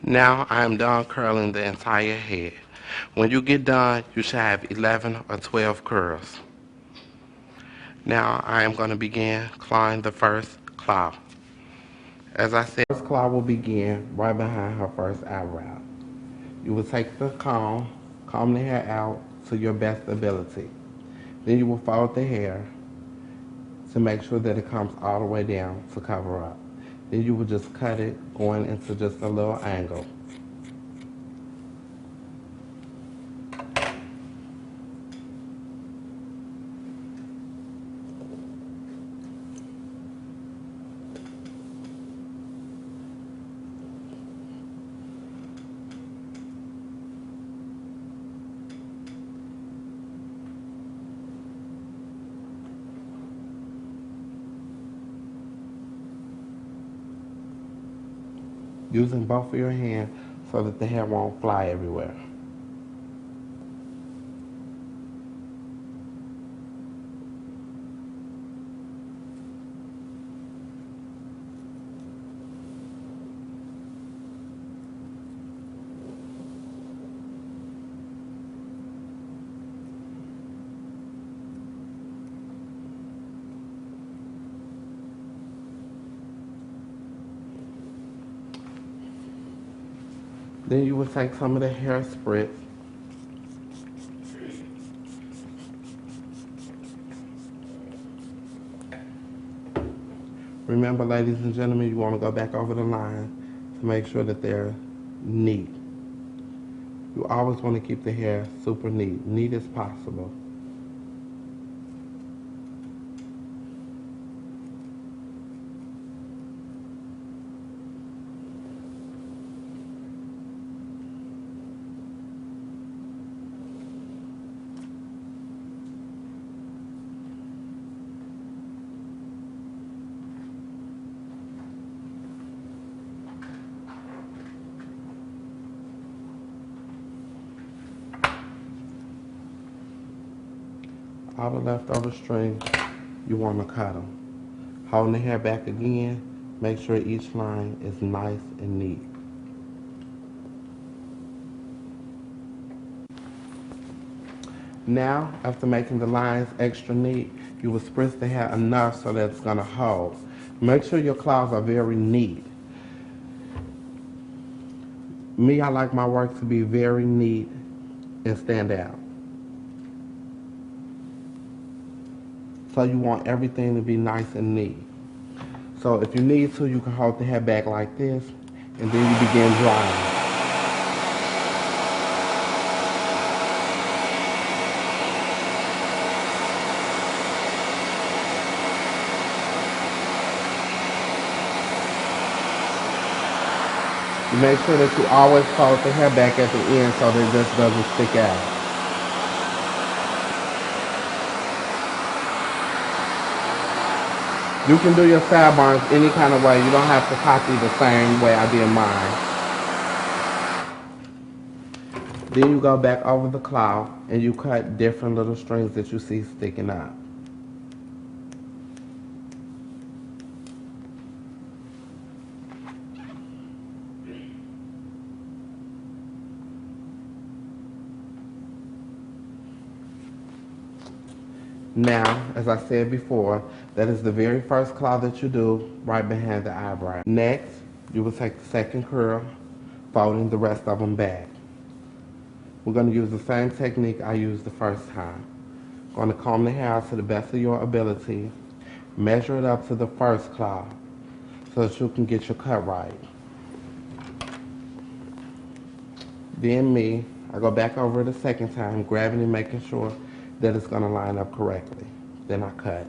Now I am done curling the entire head. When you get done, you should have 11 or 12 curls. Now I am going to begin clawing the first claw. As I said, the first claw will begin right behind her first eyebrow. You will take the comb the hair out to your best ability. Then you will fold the hair to make sure that it comes all the way down to cover up. Then you will just cut it going into just a little angle. Using both of your hands so that the hair won't fly everywhere. Then you will take some of the hair spritz Remember, ladies and gentlemen, you want to go back over the line to make sure that they're neat. You always want to keep the hair super neat, neat as possible. All the leftover strings, you want to cut them. Holding the hair back again, make sure each line is nice and neat. Now, after making the lines extra neat, you will spritz the hair enough so that it's going to hold. Make sure your claws are very neat. Me, I like my work to be very neat and stand out. So you want everything to be nice and neat. So if you need to, you can hold the hair back like this, and then you begin drying. You make sure that you always fold the hair back at the end so that it just doesn't stick out. You can do your sideburns any kind of way. You don't have to copy the same way I did mine. Then you go back over the cloth and you cut different little strings that you see sticking up. Now, as I said before, that is the very first claw that you do right behind the eyebrow. Next, you will take the second curl, folding the rest of them back. We're going to use the same technique I used the first time. Going to comb the hair out to the best of your ability, measure it up to the first claw so that you can get your cut right. Then me, I go back over it a second time, grabbing and making sure that it's going to line up correctly. Then I cut.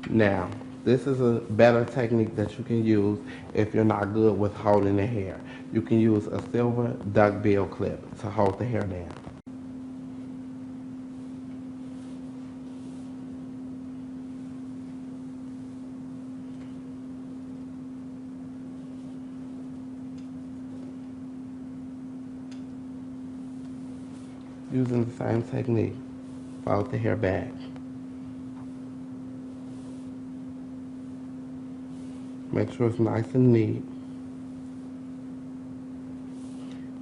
Now, this is a better technique that you can use if you're not good with holding the hair. You can use a silver duckbill clip to hold the hair down. Using the same technique, fold the hair back. Make sure it's nice and neat.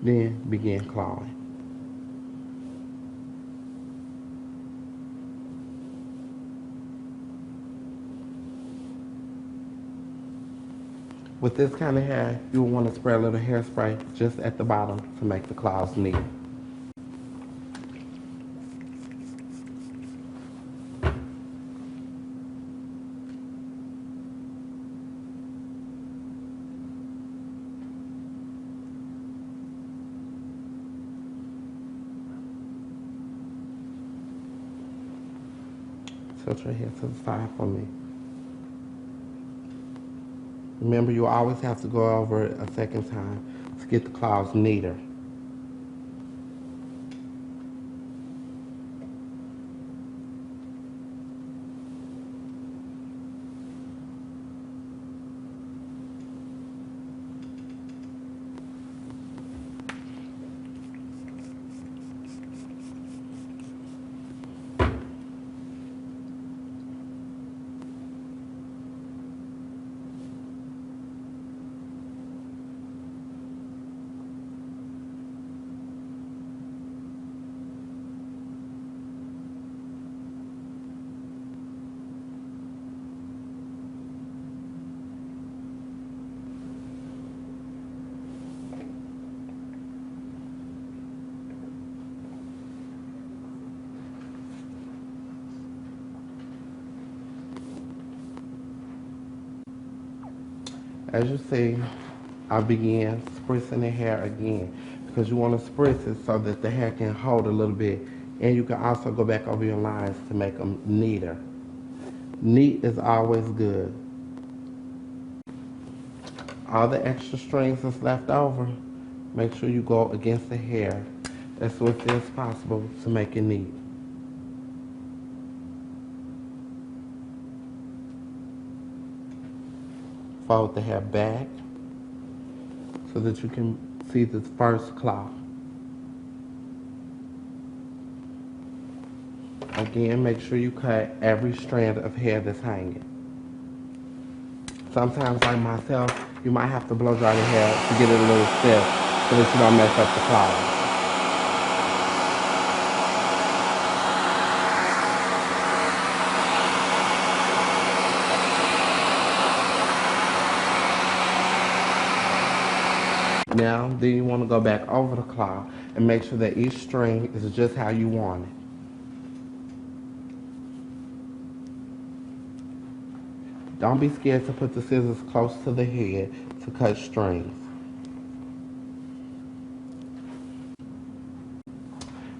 Then begin clawing. With this kind of hair, you will want to spray a little hairspray just at the bottom to make the claws neat. Tilt your head to the side for me. Remember, you always have to go over it a second time to get the claws neater. As you see, I begin spritzing the hair again because you want to spritz it so that the hair can hold a little bit, and you can also go back over your lines to make them neater. Neat is always good. All the extra strings that's left over, make sure you go against the hair as swiftly as possible to make it neat. Fold the hair back so that you can see the first claw. Again, make sure you cut every strand of hair that's hanging. Sometimes, like myself, you might have to blow dry the hair to get it a little stiff so that you don't mess up the claws. Now, then you want to go back over the claw and make sure that each string is just how you want it. Don't be scared to put the scissors close to the head to cut strings.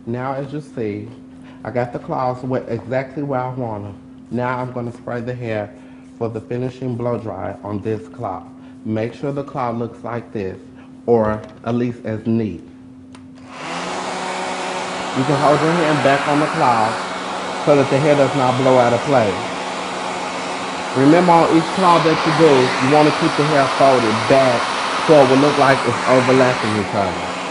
Now, as you see, I got the claws exactly where I want them. Now I'm going to spray the hair for the finishing blow dry on this claw. Make sure the claw looks like this, or at least as neat. You can hold your hand back on the claw so that the hair does not blow out of place. Remember, on each claw that you do, you want to keep the hair folded back so it will look like it's overlapping each other.